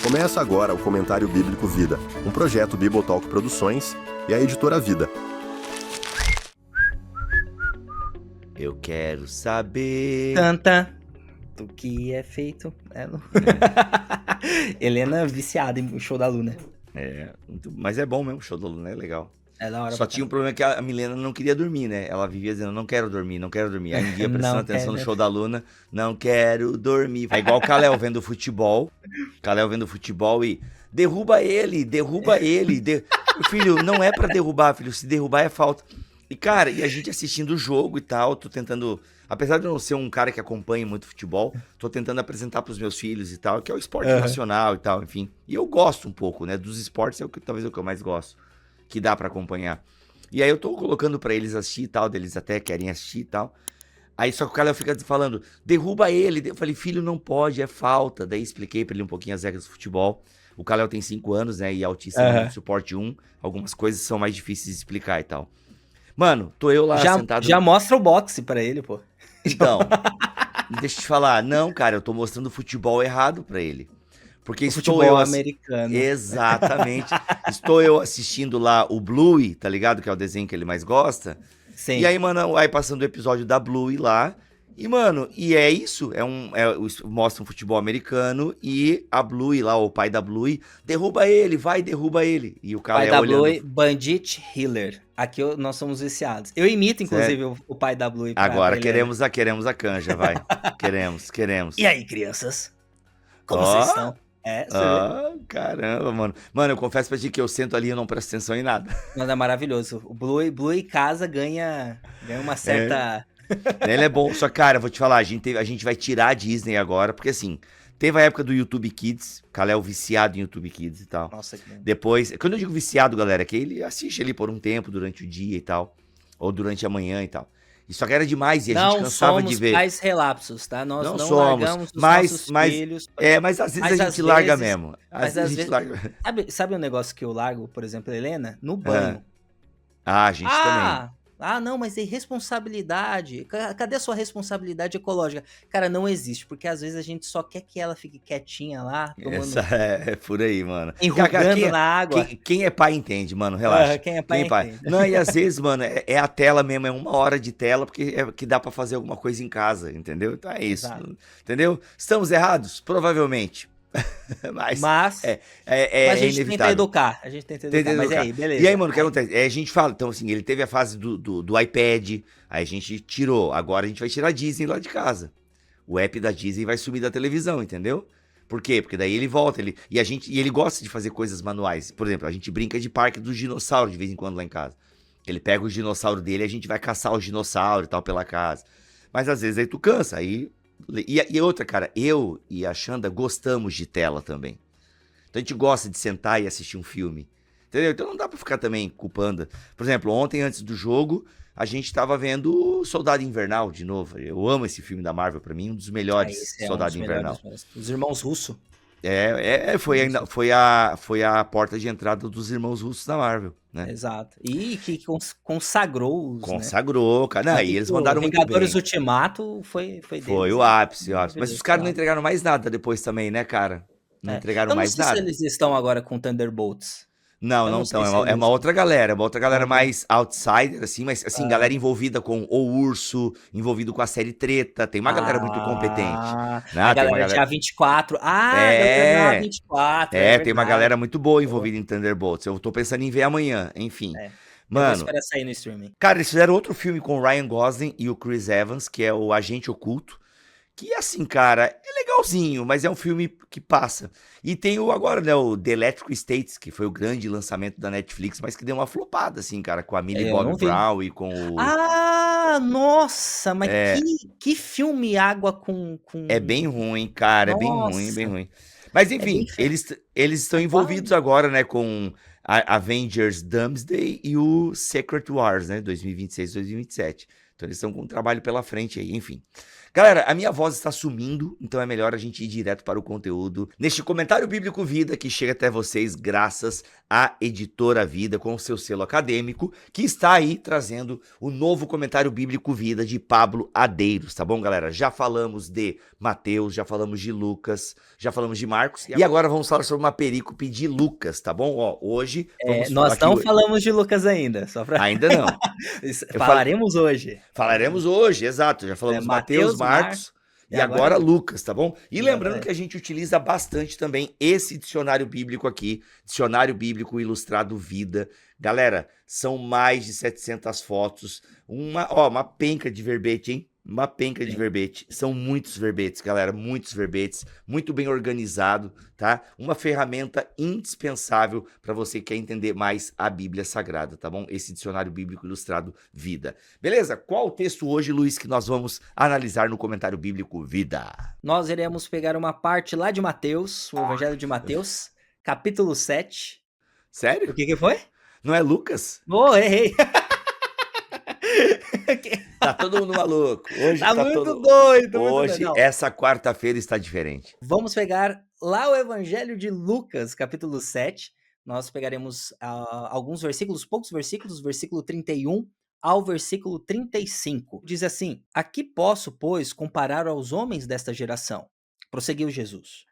Começa agora o Comentário Bíblico Vida, um projeto Bibotalk Produções e a editora Vida. Eu quero saber... Tanta do que é feito. Helena viciada em show da Luna. Mas é bom mesmo, o show da Luna é legal. É da hora. Só tinha um problema que a Milena não queria dormir, né? Ela vivia dizendo, não quero dormir, não quero dormir. Aí um dia prestando atenção no show da Luna, não quero dormir. É igual o Kalel vendo futebol. E derruba ele. Filho, não é pra derrubar, filho. Se derrubar é falta. E, cara, e a gente assistindo o jogo e tal, tô tentando... Apesar de eu não ser um cara que acompanha muito futebol, tô tentando apresentar pros meus filhos e tal, que é o esporte nacional e tal, enfim. E eu gosto um pouco, né? Dos esportes talvez o que eu mais gosto, que dá pra acompanhar. E aí eu tô colocando pra eles assistir e tal, eles até querem assistir e tal. Aí só que o cara fica falando, derruba ele. Eu falei, filho, não pode, é falta. Daí expliquei pra ele um pouquinho as regras do futebol. O Kalel tem 5 anos, né? E autista de suporte 1. Algumas coisas são mais difíceis de explicar e tal. Mano, tô eu lá sentado... Já mostra o boxe pra ele, pô. Então, deixa eu te falar. Não, cara, eu tô mostrando o futebol errado pra ele. Porque o futebol americano. Exatamente. Estou eu assistindo lá o Bluey, tá ligado? Que é o desenho que ele mais gosta. Sim. E aí, mano, vai passando o episódio da Bluey lá. E, mano, e é isso. Mostra um futebol americano e a Bluey lá, o pai da Bluey, derruba ele. E o cara pai da Bluey, Bandit Healer. Aqui nós somos viciados. Eu imito, inclusive, o pai da Bluey. Agora queremos a canja, vai. queremos. E aí, crianças? Como vocês estão? Caramba, mano. Mano, eu confesso pra ti que eu sento ali e não presto atenção em nada. Mas é maravilhoso. O Bluey casa ganha uma certa... Ele é bom, só cara, vou te falar, a gente vai tirar a Disney agora, porque assim, teve a época do YouTube Kids, o Kalel viciado em YouTube Kids e tal. Nossa, que bom. Depois, quando eu digo viciado, galera, é que ele assiste ali por um tempo, durante o dia e tal, ou durante a manhã e tal. E só que era demais e a gente cansava de ver. Não somos pais relapsos, tá? Nós não somos, largamos os nossos filhos. Mas às vezes a gente larga mesmo. Às vezes larga. Sabe um negócio que eu largo, por exemplo, Helena? No banho. A gente também. Não, mas é irresponsabilidade. Cadê a sua responsabilidade ecológica? Cara, não existe, porque às vezes a gente só quer que ela fique quietinha lá, tomando... É por aí, mano. Enrugando na água. Quem é pai entende, mano, relaxa. Quem é pai entende. Não, e às vezes, mano, é a tela mesmo, é 1 hora de tela, porque é que dá pra fazer alguma coisa em casa, entendeu? Então é isso, entendeu? Estamos errados? Provavelmente. mas a gente inevitável. tenta educar. Mas aí, beleza. E aí, mano, o que acontece? A gente fala, então assim, ele teve a fase do iPad, aí a gente tirou, agora a gente vai tirar a Disney lá de casa. O app da Disney vai sumir da televisão, entendeu? Por quê? Porque daí ele volta, e ele gosta de fazer coisas manuais. Por exemplo, a gente brinca de parque dos dinossauros de vez em quando lá em casa. Ele pega o dinossauro dele e a gente vai caçar o dinossauro e tal pela casa. Mas às vezes aí tu cansa, aí... E outra, cara, eu e a Xanda gostamos de tela também. Então a gente gosta de sentar e assistir um filme. Entendeu? Então não dá pra ficar também culpando. Por exemplo, ontem, antes do jogo, a gente tava vendo Soldado Invernal de novo. Eu amo esse filme da Marvel, pra mim, um dos melhores Soldado Invernal. Os irmãos Russo. Foi a porta de entrada dos irmãos russos da Marvel, né? Exato. E que consagrou-os, Consagrou, cara. Não, e eles mandaram muito bem. Vingadores Ultimato foi deles. Foi o ápice. Mas os caras não entregaram mais nada depois também, né, cara? Não entregaram mais nada. Eu não sei se eles estão agora com Thunderbolts. Não estão. É uma outra galera. Mais outsider, assim, mas assim, galera envolvida com o Urso, envolvido com a série Treta. Tem uma galera muito competente. A galera tinha 24. A 24. Tem uma galera muito boa envolvida em Thunderbolts. Eu tô pensando em ver amanhã, enfim. Mano, eu vou esperar sair no streaming. Cara, eles fizeram outro filme com o Ryan Gosling e o Chris Evans, que é o Agente Oculto. Que, assim, cara, é legalzinho, mas é um filme que passa. E tem agora, né, o The Electric States, que foi o grande lançamento da Netflix, mas que deu uma flopada, assim, cara, com a Millie Bobby Brown e com o... Nossa, mas que filme água com... É bem ruim, cara, Nossa. é bem ruim. Mas, enfim, eles estão envolvidos agora, né, com Avengers Doomsday e o Secret Wars, né, 2026, 2027. Então eles estão com um trabalho pela frente aí, enfim. Galera, a minha voz está sumindo, então é melhor a gente ir direto para o conteúdo. Neste comentário bíblico Vida, que chega até vocês graças à Editora Vida, com o seu selo acadêmico, que está aí trazendo o novo comentário bíblico Vida de Pablo Adeiros, tá bom, galera? Já falamos de Mateus, já falamos de Lucas, já falamos de Marcos, e agora vamos falar sobre uma perícope de Lucas, tá bom? Ó, hoje vamos nós não falamos de Lucas ainda, só pra... Ainda não. Falaremos hoje. Falaremos hoje, exato. Já falamos Mateus, Marcos e agora Lucas, tá bom? E lembrando que a gente utiliza bastante também esse dicionário bíblico aqui, Dicionário Bíblico Ilustrado Vida. Galera, são mais de 700 fotos, uma penca de verbete, hein? Uma penca de verbete. São muitos verbetes, galera, muitos verbetes, muito bem organizado, tá? Uma ferramenta indispensável para você que quer entender mais a Bíblia Sagrada, tá bom? Esse Dicionário Bíblico Ilustrado Vida. Beleza? Qual o texto hoje, Luiz, que nós vamos analisar no comentário bíblico Vida? Nós iremos pegar uma parte lá de Mateus, o Evangelho de Mateus, capítulo 7. Sério? O que foi? Não é Lucas? Errei. Tá todo mundo maluco. Hoje tá muito doido. Hoje, essa quarta-feira está diferente. Vamos pegar lá o Evangelho de Lucas, capítulo 7. Nós pegaremos alguns versículos, poucos versículos, versículo 31 ao versículo 35. Diz assim: "A que posso, pois, comparar aos homens desta geração?" Prosseguiu Jesus.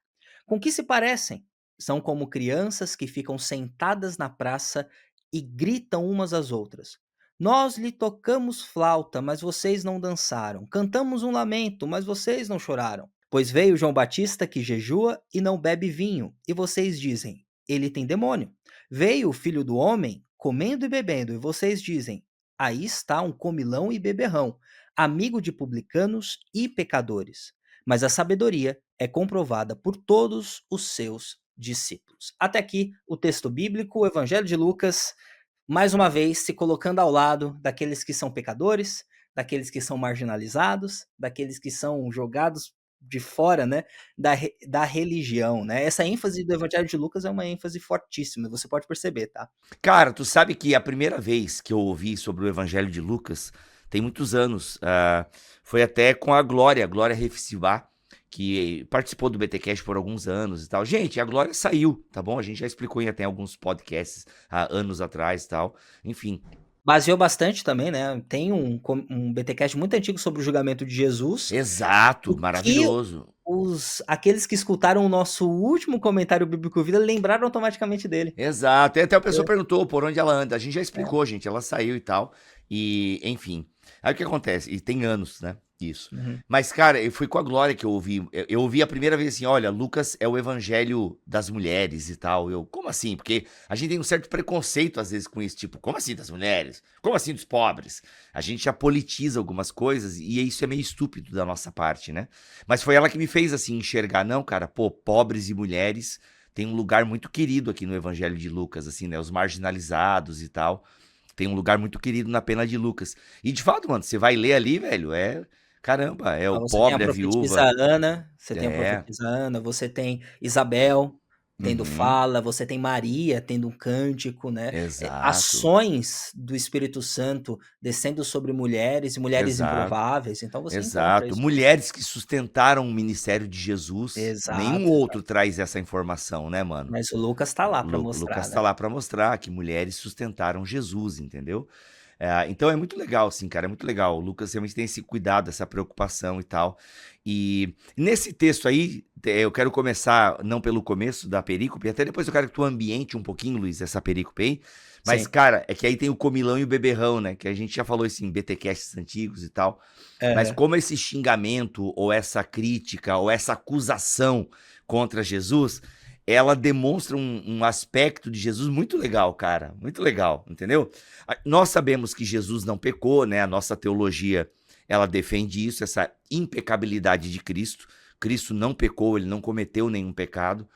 "Com que se parecem? São como crianças que ficam sentadas na praça e gritam umas às outras. Nós lhe tocamos flauta, mas vocês não dançaram. Cantamos um lamento, mas vocês não choraram. Pois veio João Batista que jejua e não bebe vinho, e vocês dizem, ele tem demônio. Veio o Filho do Homem comendo e bebendo, e vocês dizem, aí está um comilão e beberrão, amigo de publicanos e pecadores. Mas a sabedoria é comprovada por todos os seus discípulos." Até aqui o texto bíblico, o Evangelho de Lucas, mais uma vez se colocando ao lado daqueles que são pecadores, daqueles que são marginalizados, daqueles que são jogados de fora, né, da religião, né? Essa ênfase do Evangelho de Lucas é uma ênfase fortíssima, você pode perceber, tá? Cara, tu sabe que a primeira vez que eu ouvi sobre o Evangelho de Lucas, tem muitos anos, foi até com a Glória Refsibá, que participou do BTcast por alguns anos e tal. Gente, a Glória saiu, tá bom? A gente já explicou em até alguns podcasts há anos atrás e tal. Enfim. Baseou bastante também, né? Tem um BTcast muito antigo sobre o julgamento de Jesus. Exato, maravilhoso. Aqueles que escutaram o nosso último comentário bíblico Vida lembraram automaticamente dele. Exato. E até a pessoa perguntou por onde ela anda. A gente já explicou, gente. Ela saiu e tal. E, enfim. Aí o que acontece? E tem anos, né? Isso. Uhum. Mas, cara, eu fui com a Glória que eu ouvi. Eu ouvi a primeira vez assim, olha, Lucas é o evangelho das mulheres e tal. Como assim? Porque a gente tem um certo preconceito às vezes com isso, tipo, como assim das mulheres? Como assim dos pobres? A gente já politiza algumas coisas e isso é meio estúpido da nossa parte, né? Mas foi ela que me fez assim enxergar, não, cara, pô, pobres e mulheres têm um lugar muito querido aqui no evangelho de Lucas, assim, né? Os marginalizados e tal. Tem um lugar muito querido na pena de Lucas. E de fato, mano, você vai ler ali, velho, caramba, é o pobre, a viúva. Ana, você tem a profetisa Ana, você tem Isabel tendo fala, você tem Maria tendo um cântico, né? Exato. Ações do Espírito Santo descendo sobre mulheres e mulheres improváveis. Então você encontra isso. Mulheres que sustentaram o ministério de Jesus. Exato. Nenhum outro traz essa informação, né, mano? Mas o Lucas tá lá pra mostrar. Lucas tá lá pra mostrar que mulheres sustentaram Jesus, entendeu? Então é muito legal, assim, cara, é muito legal. O Lucas realmente tem esse cuidado, essa preocupação e tal. E nesse texto aí, eu quero começar, não pelo começo da perícope, até depois eu quero que tu ambiente um pouquinho, Luiz, essa perícope aí. Mas, sim, cara, é que aí tem o comilão e o beberrão, né? Que a gente já falou isso em BTcasts antigos e tal. Mas como esse xingamento, ou essa crítica, ou essa acusação contra Jesus, ela demonstra um aspecto de Jesus muito legal, cara. Muito legal, entendeu? Nós sabemos que Jesus não pecou, né? A nossa teologia, ela defende isso, essa impecabilidade de Cristo. Cristo não pecou, ele não cometeu nenhum pecado.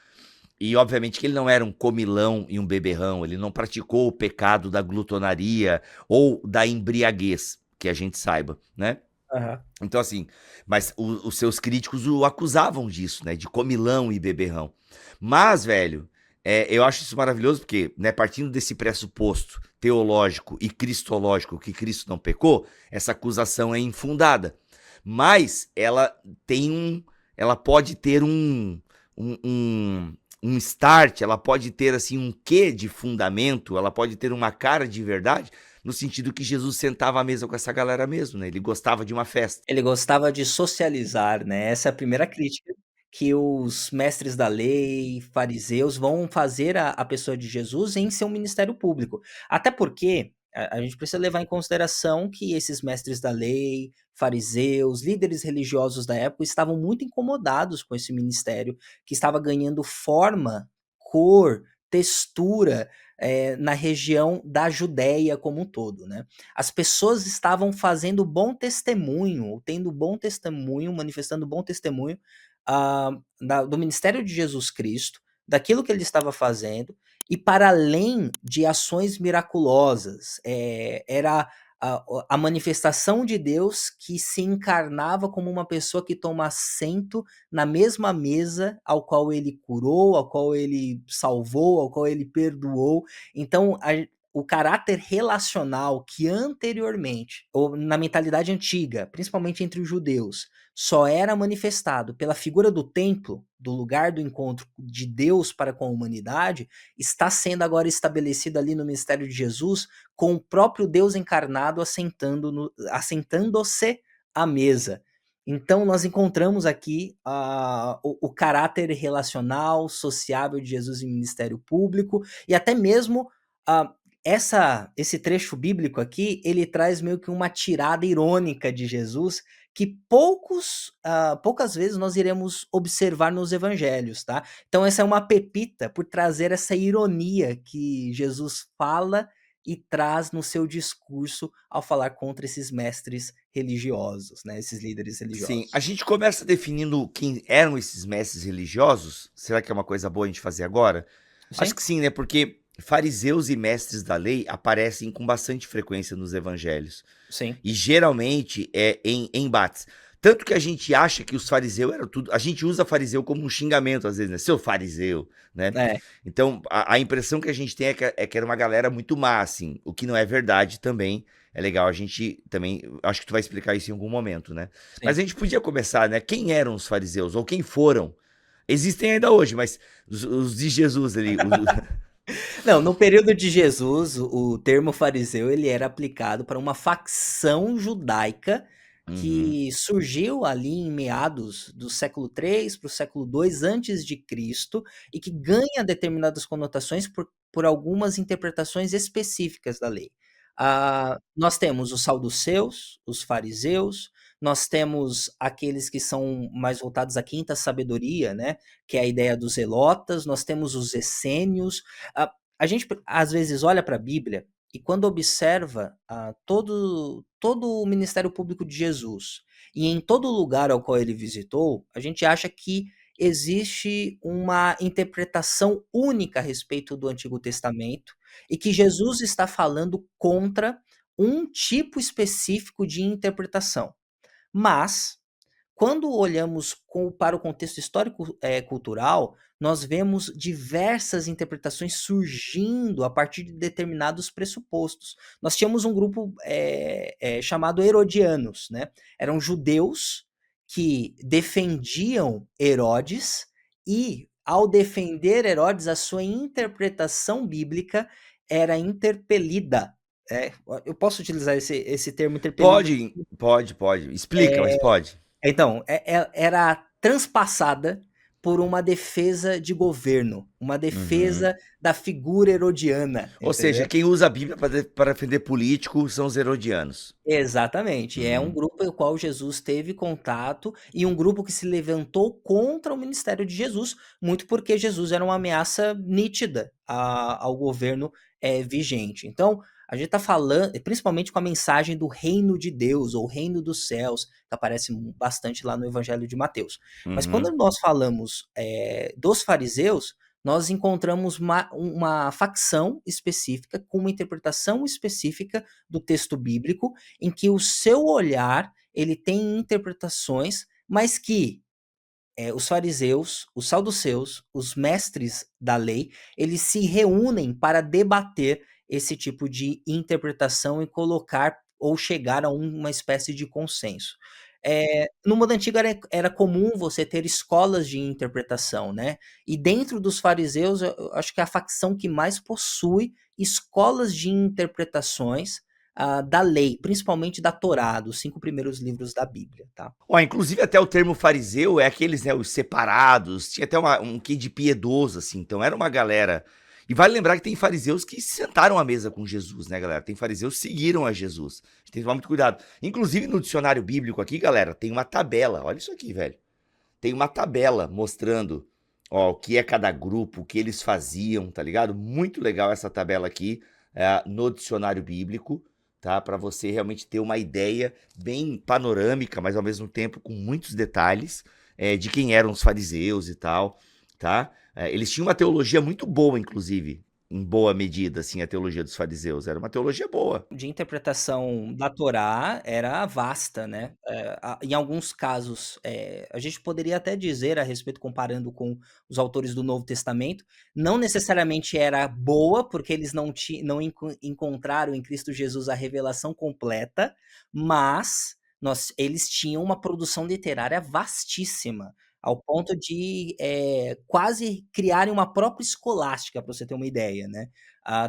E, obviamente, que ele não era um comilão e um beberrão. Ele não praticou o pecado da glutonaria ou da embriaguez, que a gente saiba, né? Uhum. Então, assim, mas os seus críticos o acusavam disso, né? De comilão e beberrão. Mas, velho, eu acho isso maravilhoso porque, né, partindo desse pressuposto teológico e cristológico que Cristo não pecou, essa acusação é infundada. Mas ela tem ela pode ter um, um, um start, ela pode ter assim um quê de fundamento, ela pode ter uma cara de verdade, no sentido que Jesus sentava à mesa com essa galera mesmo, né? Ele gostava de uma festa. Ele gostava de socializar, né, essa é a primeira crítica que os mestres da lei, fariseus, vão fazer à pessoa de Jesus em seu ministério público. Até porque a gente precisa levar em consideração que esses mestres da lei, fariseus, líderes religiosos da época estavam muito incomodados com esse ministério, que estava ganhando forma, cor, textura, na região da Judéia como um todo, né. As pessoas estavam fazendo bom testemunho, ou tendo bom testemunho, manifestando bom testemunho, do ministério de Jesus Cristo, daquilo que ele estava fazendo, e para além de ações miraculosas, era a manifestação de Deus que se encarnava como uma pessoa que toma assento na mesma mesa ao qual ele curou, ao qual ele salvou, ao qual ele perdoou. Então, o caráter relacional que anteriormente, ou na mentalidade antiga, principalmente entre os judeus, só era manifestado pela figura do templo, do lugar do encontro de Deus para com a humanidade, está sendo agora estabelecido ali no ministério de Jesus, com o próprio Deus encarnado assentando-se à mesa. Então nós encontramos aqui o caráter relacional, sociável de Jesus em ministério público, e até mesmo uh, esse trecho bíblico aqui, ele traz meio que uma tirada irônica de Jesus, que poucas vezes nós iremos observar nos evangelhos, tá? Então essa é uma pepita por trazer essa ironia que Jesus fala e traz no seu discurso ao falar contra esses mestres religiosos, né? Esses líderes Sim, religiosos. a gente começa definindo quem eram esses mestres religiosos. Será que é uma coisa boa a gente fazer agora? Acho Sim? que sim, né? Porque fariseus e mestres da lei aparecem com bastante frequência nos evangelhos. Sim. E geralmente é em embates. Tanto que a gente acha que os fariseus eram tudo. A gente usa fariseu como um xingamento, às vezes, né? Seu fariseu, né? É. Então, a impressão que a gente tem é que era uma galera muito má, assim. O que não é verdade também. É legal a gente também. Acho que tu vai explicar isso em algum momento, né? Mas Sim. a gente podia começar, né? Quem eram os fariseus? Ou quem foram? Existem ainda hoje, mas os de Jesus ali. Não, no período de Jesus, o termo fariseu ele era aplicado para uma facção judaica Uhum. que surgiu ali em meados do século 3 para o século 2 antes de Cristo e que ganha determinadas conotações por algumas interpretações específicas da lei. Nós temos os saduceus, os fariseus, nós temos aqueles que são mais voltados à quinta sabedoria, né, que é a ideia dos zelotas, nós temos os essênios. A gente às vezes olha para a Bíblia e quando observa todo o ministério público de Jesus e em todo lugar ao qual ele visitou, a gente acha que existe uma interpretação única a respeito do Antigo Testamento e que Jesus está falando contra um tipo específico de interpretação. Mas quando olhamos para o contexto histórico, cultural, nós vemos diversas interpretações surgindo a partir de determinados pressupostos. Nós tínhamos um grupo, chamado herodianos, né, eram judeus que defendiam Herodes e, ao defender Herodes, a sua interpretação bíblica era interpelida. Eu posso utilizar esse termo interpelida? Pode. Explica, mas pode. Então, era transpassada por uma defesa de governo, uma Uhum. defesa da figura herodiana, Ou seja, entendeu? quem usa a Bíblia para defender político são os herodianos. Exatamente, é um Uhum. grupo ao qual Jesus teve contato e um grupo que se levantou contra o ministério de Jesus, muito porque Jesus era uma ameaça nítida ao governo vigente. Então, a gente está falando, principalmente com a mensagem do reino de Deus, ou reino dos céus, que aparece bastante lá no Evangelho de Mateus. Mas quando Uhum. nós falamos dos fariseus, nós encontramos uma facção específica, com uma interpretação específica do texto bíblico, em que o seu olhar ele tem interpretações, mas que os fariseus, os saduceus, os mestres da lei, eles se reúnem para debater esse tipo de interpretação e colocar ou chegar a uma espécie de consenso. No mundo antigo era comum você ter escolas de interpretação, né? E dentro dos fariseus, eu acho que é a facção que mais possui escolas de interpretações da lei, principalmente da Torá, dos 5 primeiros livros da Bíblia, tá? Ó, inclusive até o termo fariseu é aqueles, né, os separados, tinha até um quê de piedoso, assim, então era uma galera. E vale lembrar que tem fariseus que sentaram à mesa com Jesus, né, galera? Tem fariseus que seguiram a Jesus. A gente tem que tomar muito cuidado. Inclusive no dicionário bíblico aqui, galera, tem uma tabela. Olha isso aqui, velho. Tem uma tabela mostrando, ó, o que é cada grupo, o que eles faziam, tá ligado? Muito legal essa tabela aqui no dicionário bíblico, tá? Para você realmente ter uma ideia bem panorâmica, mas ao mesmo tempo com muitos detalhes de quem eram os fariseus e tal, tá? Eles tinham uma teologia muito boa, inclusive, em boa medida, assim, a teologia dos fariseus. Era uma teologia boa. De interpretação da Torá era vasta, né? Em alguns casos, a gente poderia até dizer a respeito, comparando com os autores do Novo Testamento, não necessariamente era boa, porque eles não encontraram em Cristo Jesus a revelação completa, mas eles tinham uma produção literária vastíssima, ao ponto de quase criarem uma própria escolástica, para você ter uma ideia, né?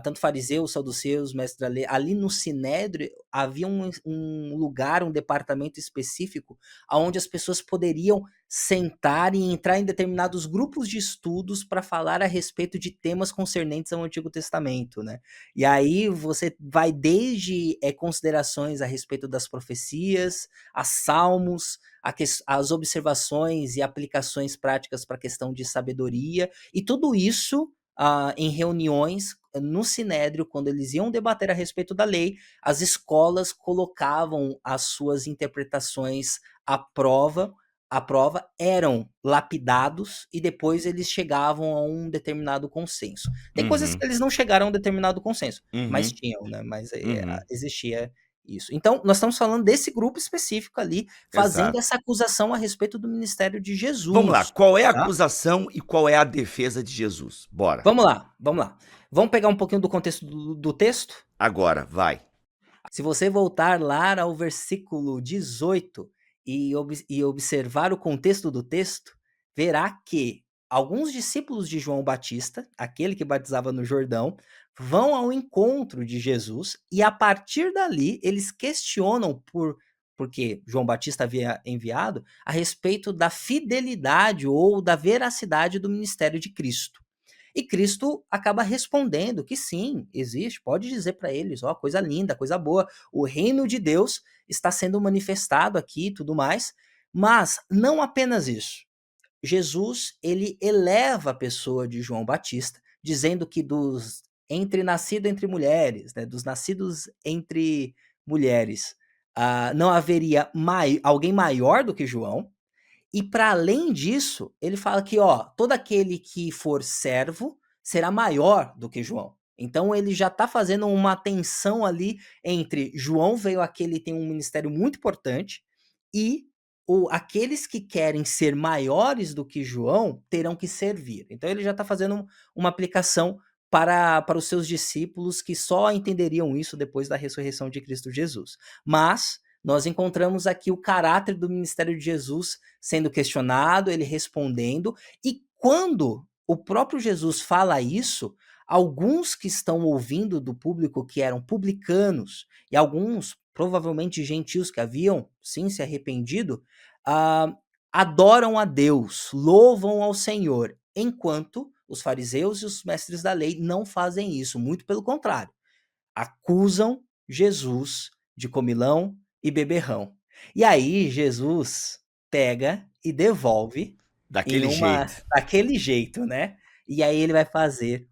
Tanto fariseus, saduceus, mestres da lei, ali no Sinédrio havia um lugar, um departamento específico, onde as pessoas poderiam sentar e entrar em determinados grupos de estudos para falar a respeito de temas concernentes ao Antigo Testamento, né? E aí você vai desde considerações a respeito das profecias, a salmos, as observações e aplicações práticas para a questão de sabedoria, e tudo isso em reuniões no Sinédrio, quando eles iam debater a respeito da lei, as escolas colocavam as suas interpretações à prova, eram lapidados e depois eles chegavam a um determinado consenso. Tem coisas que eles não chegaram a um determinado consenso, mas tinham, né? Mas existia isso. Então, nós estamos falando desse grupo específico ali, fazendo essa acusação a respeito do ministério de Jesus. Vamos lá, qual é a acusação e qual é a defesa de Jesus? Bora. Vamos lá. Vamos pegar um pouquinho do contexto do texto? Agora, vai. Se você voltar lá ao versículo 18 e observar o contexto do texto, verá que alguns discípulos de João Batista, aquele que batizava no Jordão, vão ao encontro de Jesus e a partir dali eles questionam porque João Batista havia enviado, a respeito da fidelidade ou da veracidade do ministério de Cristo. E Cristo acaba respondendo que sim, existe, pode dizer para eles, ó, coisa linda, coisa boa, o reino de Deus está sendo manifestado aqui e tudo mais, mas não apenas isso. Jesus, ele eleva a pessoa de João Batista, dizendo que nascido entre mulheres, né, dos nascidos entre mulheres, não haveria alguém maior do que João. E para além disso, ele fala que, ó, todo aquele que for servo será maior do que João. Então ele já está fazendo uma tensão ali entre João veio aqui, ele tem um ministério muito importante, e aqueles que querem ser maiores do que João terão que servir. Então ele já está fazendo uma aplicação para os seus discípulos que só entenderiam isso depois da ressurreição de Cristo Jesus. Mas nós encontramos aqui o caráter do ministério de Jesus sendo questionado, ele respondendo, e quando o próprio Jesus fala isso, alguns que estão ouvindo do público, que eram publicanos, e alguns, provavelmente gentios que haviam, sim, se arrependido, adoram a Deus, louvam ao Senhor, enquanto os fariseus e os mestres da lei não fazem isso, muito pelo contrário, acusam Jesus de comilão e beberrão. E aí Jesus pega e devolve daquele jeito, né? E aí ele vai fazer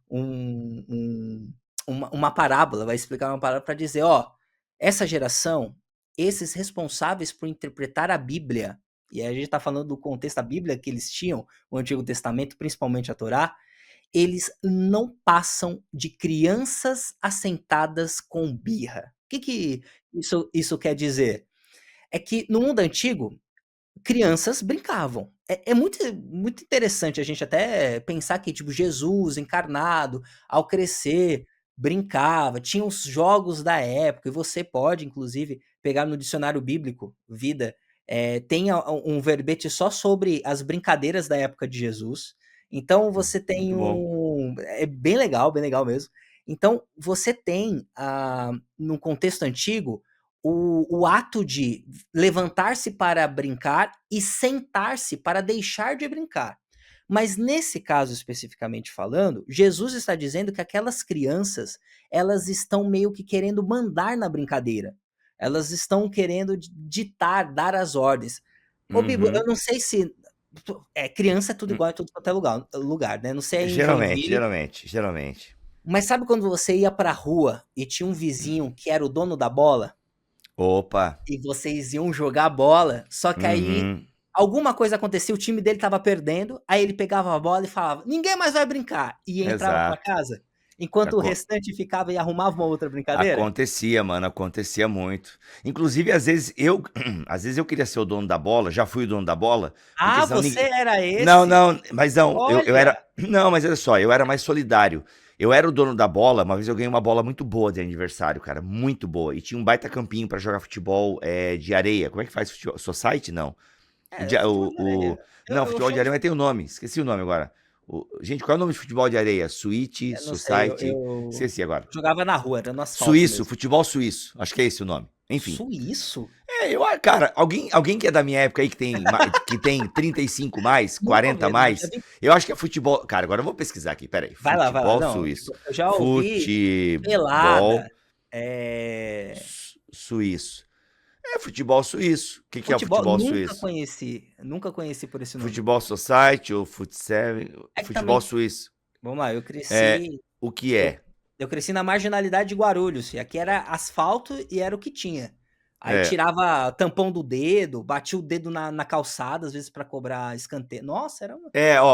uma parábola, vai explicar uma parábola para dizer, ó, essa geração, esses responsáveis por interpretar a Bíblia, e aí a gente está falando do contexto da Bíblia que eles tinham, o Antigo Testamento, principalmente a Torá, eles não passam de crianças assentadas com birra. O que isso quer dizer? É que no mundo antigo, crianças brincavam. É muito, muito interessante a gente até pensar que tipo, Jesus encarnado, ao crescer, brincava, tinha os jogos da época, e você pode, inclusive, pegar no dicionário bíblico, vida, tem um verbete só sobre as brincadeiras da época de Jesus. Então você tem é bem legal mesmo. Então você tem, no contexto antigo, o ato de levantar-se para brincar e sentar-se para deixar de brincar. Mas nesse caso especificamente falando, Jesus está dizendo que aquelas crianças, elas estão meio que querendo mandar na brincadeira. Elas estão querendo ditar, dar as ordens. Ô Bibo, eu não sei se criança é tudo igual em tudo quanto é lugar, né? Não sei em Joinville. Geralmente. Mas sabe quando você ia pra rua e tinha um vizinho que era o dono da bola? Opa! E vocês iam jogar bola, só que aí alguma coisa acontecia, o time dele estava perdendo, aí ele pegava a bola e falava: "Ninguém mais vai brincar", e entrava pra casa, enquanto o restante ficava e arrumava uma outra brincadeira? Acontecia, mano, acontecia muito. Inclusive, às vezes eu queria ser o dono da bola, já fui o dono da bola, porque Ah, senão você ninguém. era Não, esse? não, mas não, eu era. Olha! Não, mas olha só, eu era mais solidário. Eu era o dono da bola, uma vez eu ganhei uma bola muito boa de aniversário, cara, muito boa. E tinha um baita campinho pra jogar futebol de areia. Como é que faz futebol? Society? Não. Futebol de areia. Não, Eu futebol de chamo areia, mas tem o nome, esqueci o nome agora. Gente, qual é o nome de futebol de areia? Suíte, eu não sei, Society, eu esqueci agora. jogava na rua, era no asfalto Suíço, mesmo. futebol suíço, acho que é esse o nome. Enfim. Suíço? Cara, alguém que é da minha época aí que tem 35 mais, Nunca 40 vi, já mais, vi. eu acho que é futebol. Cara, agora eu vou pesquisar aqui, peraí. Vai lá, Futebol não, suíço. eu já ouvi pelada, Futebol suíço. Futebol suíço. O que é o futebol futebol suíço? nunca conheci por esse nome. Futebol Society ou Futsal, É que futebol também, suíço. vamos lá, O que eu é? eu cresci na marginalidade de Guarulhos, e aqui era asfalto e era o que tinha. Aí É, tirava tampão do dedo, batia o dedo na calçada, às vezes pra cobrar escanteio. Nossa, era uma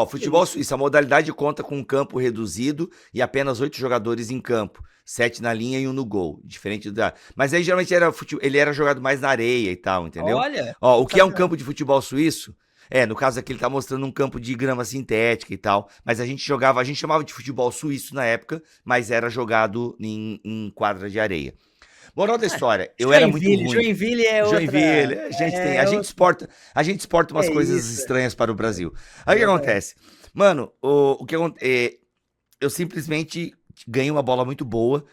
Futebol delícia. suíço. A modalidade conta com um campo reduzido e apenas 8 jogadores em campo. 7 na linha e um no gol. Diferente da. Mas aí geralmente ele era jogado mais na areia e tal, entendeu? Olha, O não que é um sabia não. campo de futebol suíço? No caso aqui ele tá mostrando um campo de grama sintética e tal. Mas a gente chamava de futebol suíço na época, mas era jogado em quadra de areia. Moral da Ah, história, eu era muito ruim. Joinville é outra, Joinville, a gente tem, é outra, a gente exporta umas é coisas isso, estranhas para o Brasil. Aí o que exatamente. acontece? Mano, o que acontece? Eu simplesmente ganhei uma bola muito boa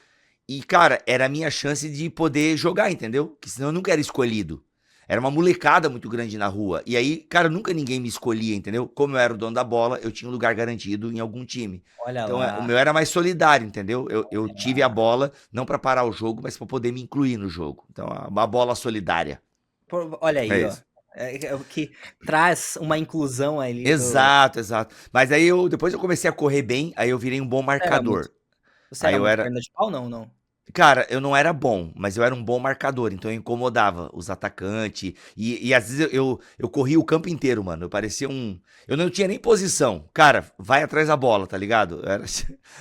e, cara, era a minha chance de poder jogar, entendeu? Que senão eu nunca era escolhido. Era uma molecada muito grande na rua. E aí, cara, nunca ninguém me escolhia, entendeu? Como eu era o dono da bola, eu tinha um lugar garantido em algum time. Olha Então, o lá, meu era mais solidário, entendeu? Eu olha tive a lá. bola, não pra parar o jogo, mas pra poder me incluir no jogo. Então, uma bola solidária. Olha É aí, ó. isso. É o que traz uma inclusão ali do. Exato, exato. Mas aí depois eu comecei a correr bem, aí eu virei um bom Você era muito, marcador. você Aí era eu muito era, perna de pau? Não, não. cara, eu não era bom, mas eu era um bom marcador, então eu incomodava os atacantes. E às vezes eu corria o campo inteiro, mano. Eu parecia um. Eu não tinha nem posição. Cara, vai atrás da bola, tá ligado?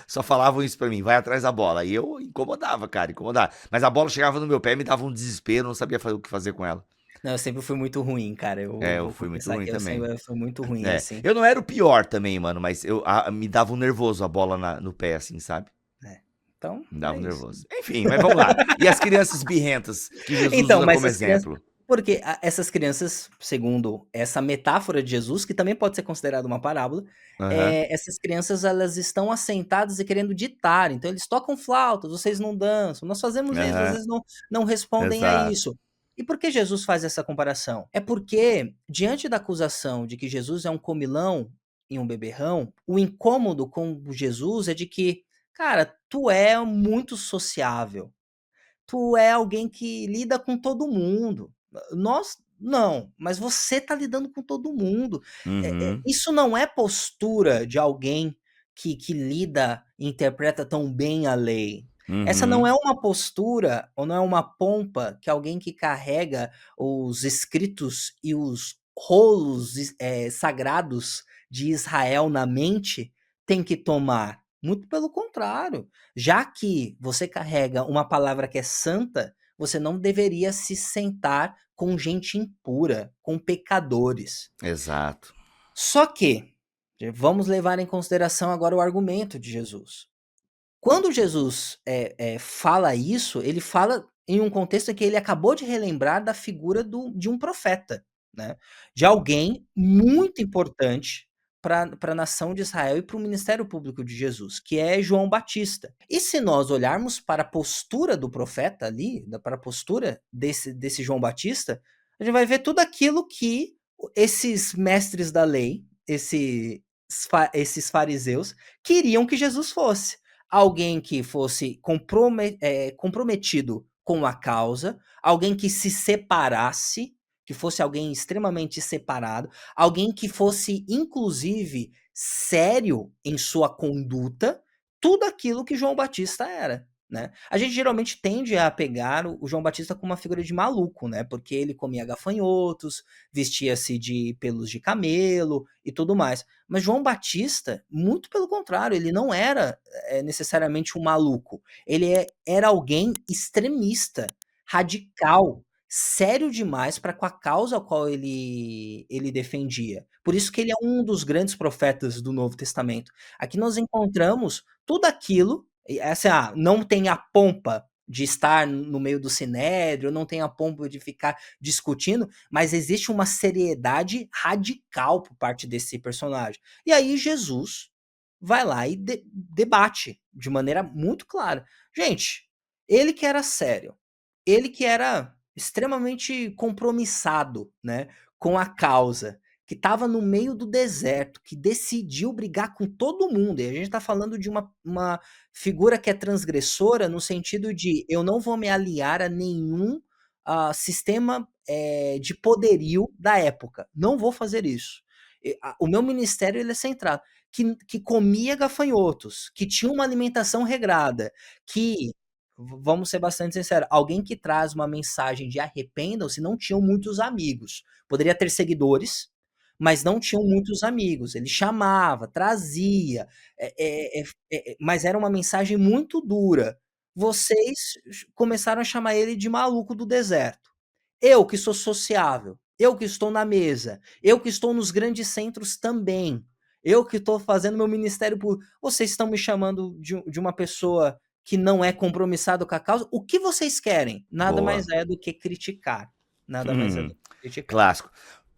Só falavam isso pra mim, vai atrás da bola. E eu incomodava, cara, incomodava. Mas a bola chegava no meu pé, me dava um desespero, não sabia o que fazer com ela. Não, eu sempre fui muito ruim, cara. Eu Eu vou fui muito confessar ruim que eu também. sempre fui muito ruim, assim. Eu não era o pior também, mano, mas me dava um nervoso a bola no pé, assim, sabe? É. Então, Me é dava um isso. nervoso. Enfim, mas vamos lá. E as crianças birrentas que Jesus Então, usa mas como as crianças. exemplo? Porque essas crianças, segundo essa metáfora de Jesus, que também pode ser considerada uma parábola, Aham. essas crianças elas estão assentadas e querendo ditar. Então, eles tocam flautas, vocês não dançam, nós fazemos isso, Aham. vocês não respondem a Exato. isso. E por que Jesus faz essa comparação? É porque, diante da acusação de que Jesus é um comilão e um beberrão, o incômodo com Jesus é de que, cara, tu é muito sociável. Tu é alguém que lida com todo mundo. Nós não, mas você tá lidando com todo mundo. Uhum. Isso não é postura de alguém que lida e interpreta tão bem a lei. Essa não Uhum. é uma postura ou não é uma pompa que alguém que carrega os escritos e os rolos sagrados de Israel na mente tem que tomar. Muito pelo contrário. Já que você carrega uma palavra que é santa, você não deveria se sentar com gente impura, com pecadores. Exato. Só que, vamos levar em consideração agora o argumento de Jesus. Quando Jesus fala isso, ele fala em um contexto em que ele acabou de relembrar da figura de um profeta. né? De alguém muito importante para a nação de Israel e para o ministério público de Jesus, que é João Batista. E se nós olharmos para a postura do profeta ali, para a postura desse João Batista, a gente vai ver tudo aquilo que esses mestres da lei, esses fariseus, queriam que Jesus fosse. Alguém que fosse comprometido com a causa, alguém que se separasse, que fosse alguém extremamente separado, alguém que fosse, inclusive, sério em sua conduta, tudo aquilo que João Batista era. Né? A gente geralmente tende a pegar o João Batista como uma figura de maluco, né? Porque ele comia gafanhotos, vestia-se de pelos de camelo e tudo mais. Mas João Batista, muito pelo contrário, ele não era necessariamente um maluco. Ele era alguém extremista, radical, sério demais para com a causa a qual ele defendia. Por isso que ele é um dos grandes profetas do Novo Testamento. Aqui nós encontramos tudo aquilo, não tem a pompa de estar no meio do sinédrio, não tem a pompa de ficar discutindo, mas existe uma seriedade radical por parte desse personagem. E aí Jesus vai lá e debate de maneira muito clara. Gente, ele que era sério, ele que era extremamente compromissado, né, com a causa, que estava no meio do deserto, que decidiu brigar com todo mundo. E a gente está falando de uma figura que é transgressora no sentido de eu não vou me aliar a nenhum sistema de poderio da época. Não vou fazer isso. O meu ministério ele é centrado. Que comia gafanhotos, que tinha uma alimentação regrada, que vamos ser bastante sinceros, alguém que traz uma mensagem de arrependam-se não tinham muitos amigos. Poderia ter seguidores, mas não tinham muitos amigos. Ele chamava, trazia, mas era uma mensagem muito dura. Vocês começaram a chamar ele de maluco do deserto. Eu que sou sociável, eu que estou na mesa, eu que estou nos grandes centros também, eu que estou fazendo meu ministério público, vocês estão me chamando de uma pessoa que não é compromissado com a causa, o que vocês querem? Nada Boa. mais é do que criticar. Nada mais é do que criticar. Clássico.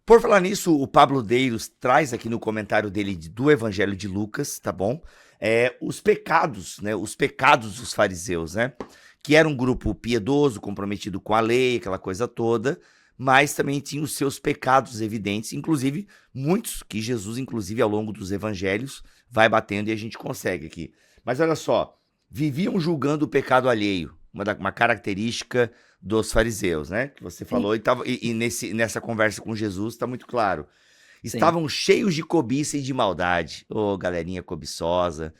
Por falar nisso, o Pablo Deiros traz aqui no comentário dele do Evangelho de Lucas, tá bom? Os pecados, né? Os pecados dos fariseus, né? Que era um grupo piedoso, comprometido com a lei, aquela coisa toda, mas também tinha os seus pecados evidentes, inclusive muitos que Jesus, inclusive ao longo dos evangelhos, vai batendo e a gente consegue aqui. Mas olha só, viviam julgando o pecado alheio, uma característica dos fariseus, né? Que você falou, e nessa conversa com Jesus está muito claro. Estavam cheios de cobiça e de maldade. Ô, galerinha cobiçosa.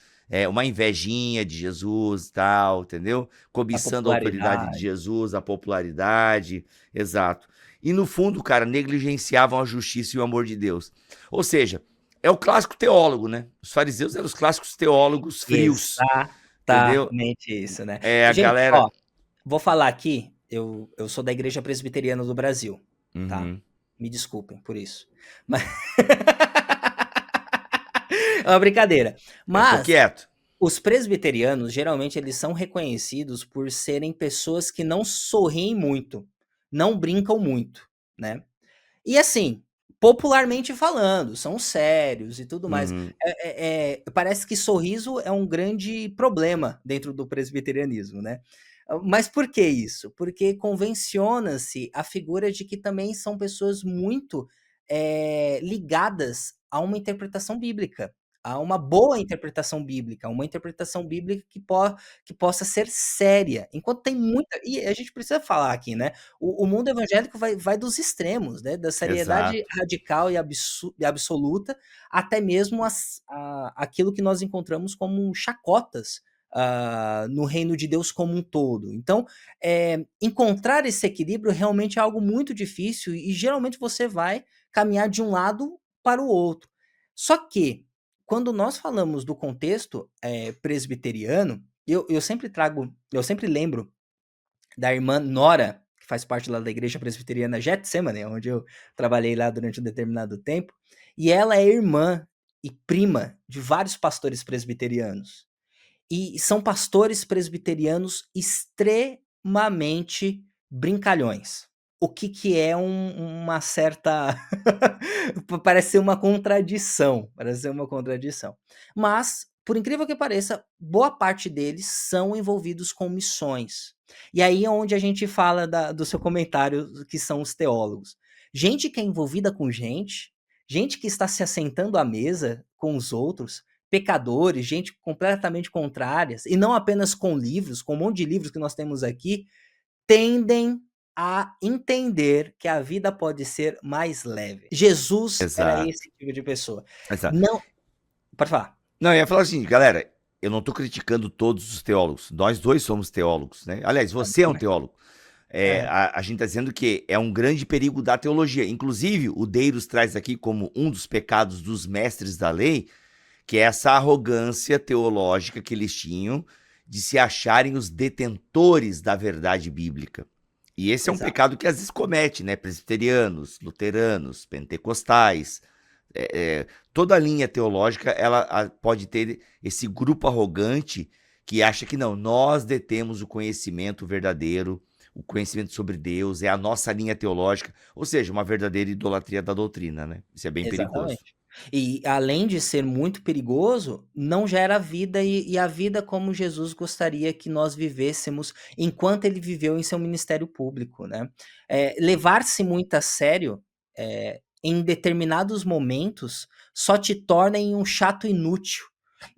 Uma invejinha de Jesus e tal, entendeu? Cobiçando a autoridade de Jesus, a popularidade. Exato. E no fundo, cara, negligenciavam a justiça e o amor de Deus. Ou seja, é o clássico teólogo, né? Os fariseus eram os clássicos teólogos frios. Exatamente isso, né? Gente, galera... Ó, vou falar aqui, eu sou da Igreja Presbiteriana do Brasil, tá? Me desculpem por isso. Mas... é uma brincadeira. Mas quieto. Os presbiterianos, geralmente, eles são reconhecidos por serem pessoas que não sorriem muito, não brincam muito, né? E assim, popularmente falando, são sérios e tudo mais. Parece que sorriso é um grande problema dentro do presbiterianismo, né? Mas por que isso? Porque convenciona-se a figura de que também são pessoas muito ligadas a uma interpretação bíblica, a uma boa interpretação bíblica, uma interpretação bíblica que possa ser séria. Enquanto tem muita... E a gente precisa falar aqui, né? O mundo evangélico vai dos extremos, né? Da seriedade radical e absoluta, até mesmo aquilo que nós encontramos como chacotas no reino de Deus como um todo. Então, encontrar esse equilíbrio realmente é algo muito difícil e geralmente você vai caminhar de um lado para o outro. Só que, quando nós falamos do contexto presbiteriano, eu sempre lembro da irmã Nora, que faz parte lá da igreja presbiteriana Getsemane, onde eu trabalhei lá durante um determinado tempo, e ela é irmã e prima de vários pastores presbiterianos. E são pastores presbiterianos extremamente brincalhões. o que é uma certa parece ser uma contradição, Mas, por incrível que pareça, boa parte deles são envolvidos com missões. E aí é onde a gente fala do seu comentário, que são os teólogos. Gente que é envolvida com gente que está se assentando à mesa com os outros, pecadores, gente completamente contrárias, e não apenas com livros, com um monte de livros que nós temos aqui, tendem a entender que a vida pode ser mais leve. Jesus era Exato, esse tipo de pessoa. exato. Não pode falar. Não, eu ia falar assim, galera, eu não tô criticando todos os teólogos. Nós dois somos teólogos, né? Aliás, você é um Também. teólogo. Aham. A gente está dizendo que é um grande perigo da teologia. Inclusive, o Deiros traz aqui como um dos pecados dos mestres da lei, que é essa arrogância teológica que eles tinham de se acharem os detentores da verdade bíblica. E esse é um Exato. pecado que às vezes comete, né? Presbiterianos, luteranos, pentecostais, toda a linha teológica, ela pode ter esse grupo arrogante que acha que não, nós detemos o conhecimento verdadeiro, o conhecimento sobre Deus, é a nossa linha teológica, ou seja, uma verdadeira idolatria da doutrina, né? Isso é bem perigoso. Exatamente. E além de ser muito perigoso, não gera vida e a vida como Jesus gostaria que nós vivêssemos enquanto ele viveu em seu ministério público, né. Levar-se muito a sério, em determinados momentos, só te torna em um chato inútil,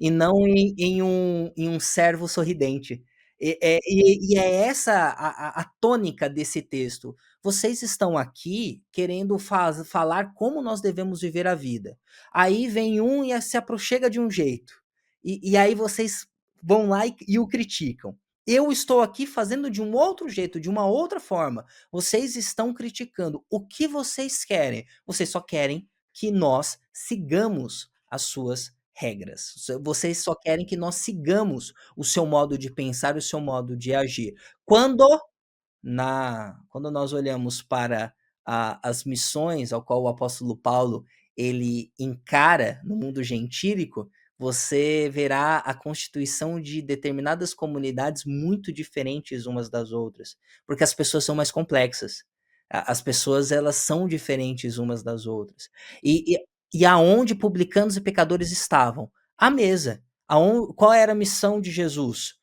e não em um servo sorridente. E é essa a tônica desse texto. Vocês estão aqui querendo falar como nós devemos viver a vida. Aí vem um e se aproxima de um jeito. E aí vocês vão lá e o criticam. Eu estou aqui fazendo de um outro jeito, de uma outra forma. Vocês estão criticando. O que vocês querem? Vocês só querem que nós sigamos as suas regras. Vocês só querem que nós sigamos o seu modo de pensar, o seu modo de agir. Quando quando nós olhamos para as missões ao qual o apóstolo Paulo ele encara no mundo gentílico, você verá a constituição de determinadas comunidades muito diferentes umas das outras, porque as pessoas são mais complexas. As pessoas elas são diferentes umas das outras. E aonde publicanos e pecadores estavam? À mesa. Qual era a missão de Jesus?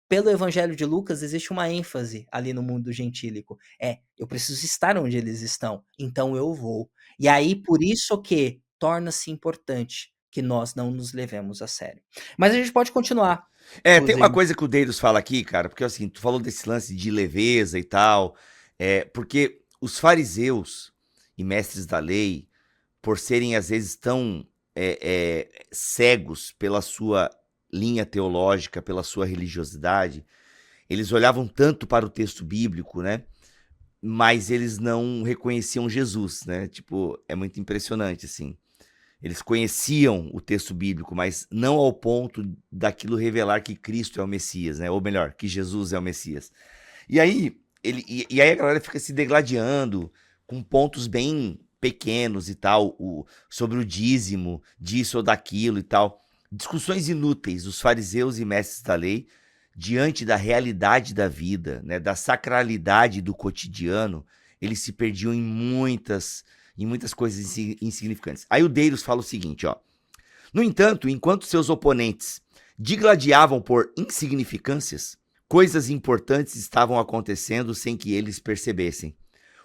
Pelo Evangelho de Lucas, existe uma ênfase ali no mundo gentílico. Eu preciso estar onde eles estão, então eu vou. E aí, por isso que torna-se importante que nós não nos levemos a sério. Mas a gente pode continuar, Tem uma inclusive. coisa que o Deiros fala aqui, cara, porque assim, tu falou desse lance de leveza e tal, porque os fariseus e mestres da lei, por serem às vezes tão cegos pela sua linha teológica, pela sua religiosidade, eles olhavam tanto para o texto bíblico, né? Mas eles não reconheciam Jesus, né? Tipo, é muito impressionante, assim. Eles conheciam o texto bíblico, mas não ao ponto daquilo revelar que Cristo é o Messias, né? Ou melhor, que Jesus é o Messias. E aí, a galera fica se degladiando com pontos bem pequenos e tal, sobre o dízimo, disso ou daquilo e tal. Discussões inúteis, os fariseus e mestres da lei, diante da realidade da vida, né, da sacralidade do cotidiano, eles se perdiam em muitas coisas insignificantes. Aí o Deiros fala o seguinte, ó. No entanto, enquanto seus oponentes digladiavam por insignificâncias, coisas importantes estavam acontecendo sem que eles percebessem.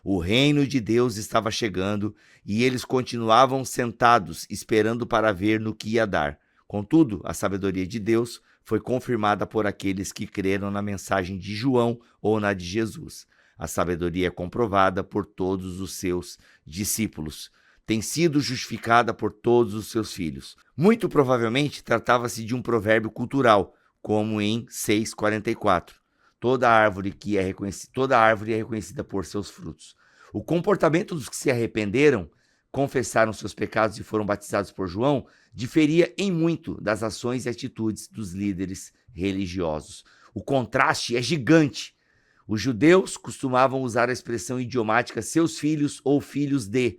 O reino de Deus estava chegando e eles continuavam sentados, esperando para ver no que ia dar. Contudo, a sabedoria de Deus foi confirmada por aqueles que creram na mensagem de João ou na de Jesus. A sabedoria é comprovada por todos os seus discípulos. Tem sido justificada por todos os seus filhos. Muito provavelmente tratava-se de um provérbio cultural, como em 6,44. Toda árvore é reconhecida por seus frutos. O comportamento dos que se arrependeram, confessaram seus pecados e foram batizados por João, diferia em muito das ações e atitudes dos líderes religiosos. O contraste é gigante. Os judeus costumavam usar a expressão idiomática seus filhos ou filhos de,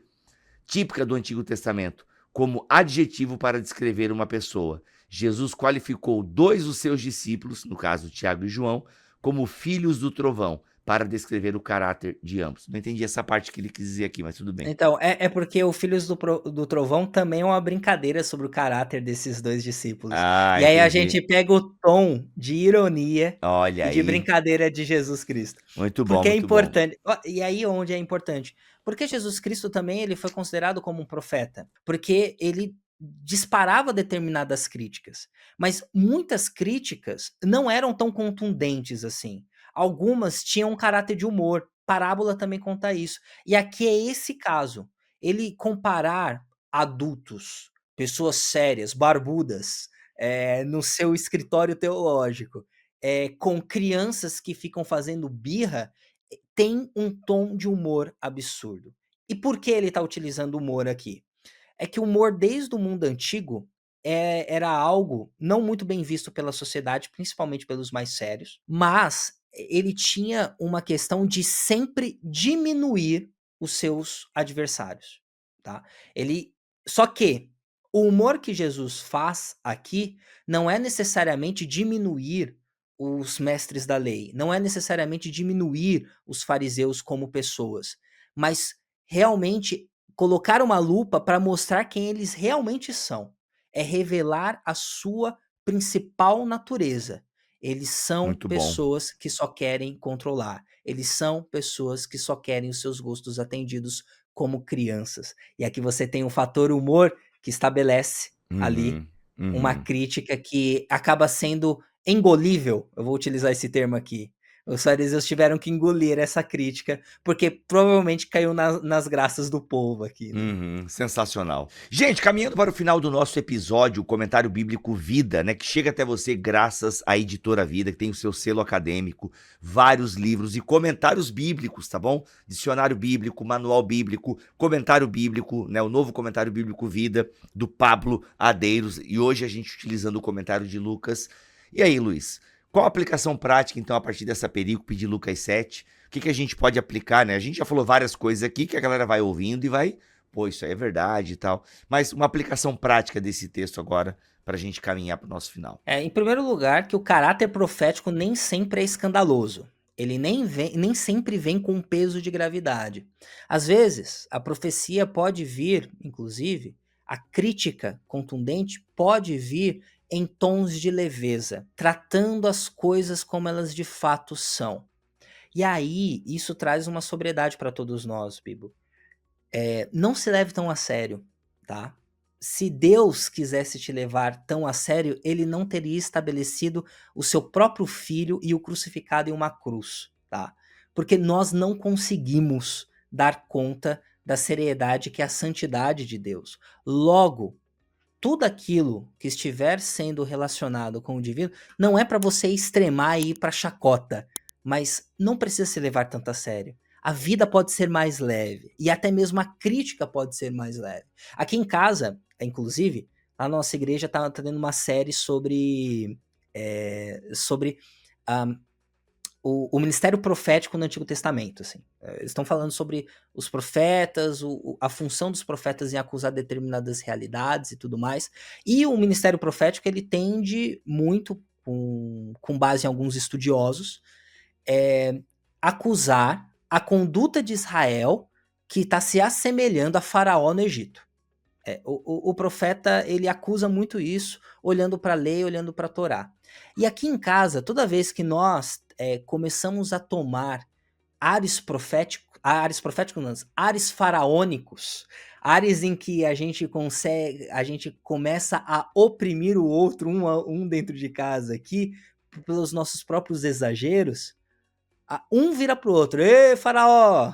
típica do Antigo Testamento, como adjetivo para descrever uma pessoa. Jesus qualificou 2 dos seus discípulos, no caso Tiago e João, como filhos do trovão, para descrever o caráter de ambos. Não entendi essa parte que ele quis dizer aqui, mas tudo bem. Então, é porque o Filhos do Trovão também é uma brincadeira sobre o caráter desses 2 discípulos. Ah, E aí a entendi. gente pega o tom de ironia Olha e de aí. brincadeira de Jesus Cristo. Muito bom, Porque é muito bom. importante. E aí onde é importante? Porque Jesus Cristo também ele foi considerado como um profeta, porque ele disparava determinadas críticas, mas muitas críticas não eram tão contundentes assim. Algumas tinham um caráter de humor. Parábola também conta isso. E aqui é esse caso. Ele comparar adultos, pessoas sérias, barbudas, no seu escritório teológico, com crianças que ficam fazendo birra, tem um tom de humor absurdo. E por que ele está utilizando humor aqui? É que o humor desde o mundo antigo era algo não muito bem visto pela sociedade, principalmente pelos mais sérios, mas ele tinha uma questão de sempre diminuir os seus adversários, tá? Ele só que o humor que Jesus faz aqui não é necessariamente diminuir os mestres da lei, não é necessariamente diminuir os fariseus como pessoas, mas realmente colocar uma lupa para mostrar quem eles realmente são. É revelar a sua principal natureza. Eles são Muito bom. pessoas que só querem controlar. Eles são pessoas que só querem os seus gostos atendidos como crianças. E aqui você tem um fator humor que estabelece ali uma crítica que acaba sendo engolível. Eu vou utilizar esse termo aqui. Os fariseus tiveram que engolir essa crítica, porque provavelmente caiu nas graças do povo aqui, né? Sensacional. Gente, caminhando para o final do nosso episódio, o Comentário Bíblico Vida, né, que chega até você graças à Editora Vida, que tem o seu selo acadêmico, vários livros e comentários bíblicos, tá bom? Dicionário bíblico, manual bíblico, comentário bíblico, né, o novo Comentário Bíblico Vida, do Pablo Adeiros, e hoje a gente utilizando o comentário de Lucas. E aí, Luiz? Qual a aplicação prática, então, a partir dessa perícope de Lucas 7? O que a gente pode aplicar, né? A gente já falou várias coisas aqui que a galera vai ouvindo e vai, pô, isso aí é verdade e tal. Mas uma aplicação prática desse texto agora, para a gente caminhar para o nosso final. Em primeiro lugar, que o caráter profético nem sempre é escandaloso. Ele nem sempre vem com um peso de gravidade. Às vezes, a profecia pode vir, inclusive, a crítica contundente pode vir em tons de leveza, tratando as coisas como elas de fato são. E aí, isso traz uma sobriedade para todos nós, Bibo. Não se leve tão a sério, tá? Se Deus quisesse te levar tão a sério, ele não teria estabelecido o seu próprio filho e o crucificado em uma cruz, tá? Porque nós não conseguimos dar conta da seriedade que é a santidade de Deus. Logo, tudo aquilo que estiver sendo relacionado com o divino não é para você extremar e ir para chacota, mas não precisa se levar tanto a sério. A vida pode ser mais leve e até mesmo a crítica pode ser mais leve. Aqui em casa, inclusive, a nossa igreja está tendo uma série sobre o ministério profético no Antigo Testamento, assim. Eles estão falando sobre os profetas, a função dos profetas em acusar determinadas realidades e tudo mais. E o ministério profético, ele tende muito, com base em alguns estudiosos, acusar a conduta de Israel que está se assemelhando a Faraó no Egito. O profeta, ele acusa muito isso, olhando para a lei, olhando para a Torá. E aqui em casa, toda vez que nós começamos a tomar ares faraônicos, ares em que a gente começa a oprimir o outro, um dentro de casa aqui, pelos nossos próprios exageros, um vira pro outro, Ê, faraó,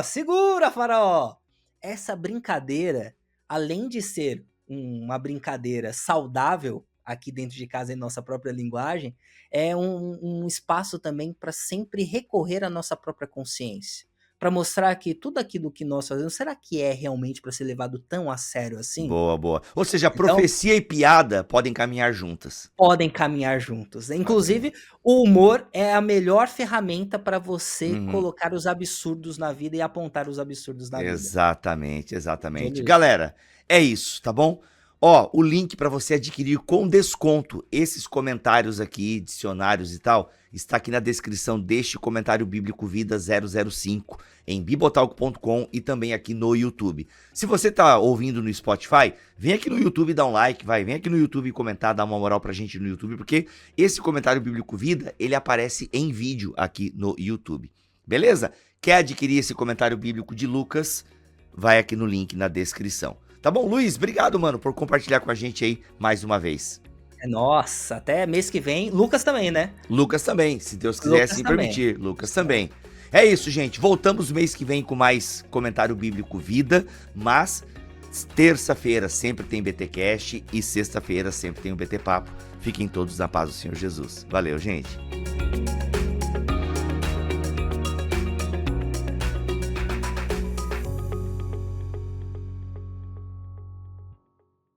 segura, faraó! Essa brincadeira, além de ser uma brincadeira saudável aqui dentro de casa em nossa própria linguagem, é um espaço também para sempre recorrer à nossa própria consciência, para mostrar que tudo aquilo que nós fazemos, será que é realmente para ser levado tão a sério assim? Boa, boa. Ou seja, profecia e piada podem caminhar juntas. Podem caminhar juntos. Inclusive, o humor é a melhor ferramenta para você colocar os absurdos na vida e apontar os absurdos na vida. Exatamente, exatamente. Galera, é isso, tá bom? Ó, o link para você adquirir com desconto esses comentários aqui, dicionários e tal, está aqui na descrição deste Comentário Bíblico Vida 005, em bibotalk.com e também aqui no YouTube. Se você está ouvindo no Spotify, vem aqui no YouTube dar um like, vem aqui no YouTube comentar, dar uma moral pra gente no YouTube, porque esse Comentário Bíblico Vida, ele aparece em vídeo aqui no YouTube. Beleza? Quer adquirir esse Comentário Bíblico de Lucas? Vai aqui no link na descrição. Tá bom, Luiz? Obrigado, mano, por compartilhar com a gente aí mais uma vez. Nossa, até mês que vem. Lucas também, né? Lucas também, se Deus quiser assim permitir. Lucas também. É isso, gente. Voltamos mês que vem com mais Comentário Bíblico Vida, mas terça-feira sempre tem BTcast e sexta-feira sempre tem o BT Papo. Fiquem todos na paz do Senhor Jesus. Valeu, gente.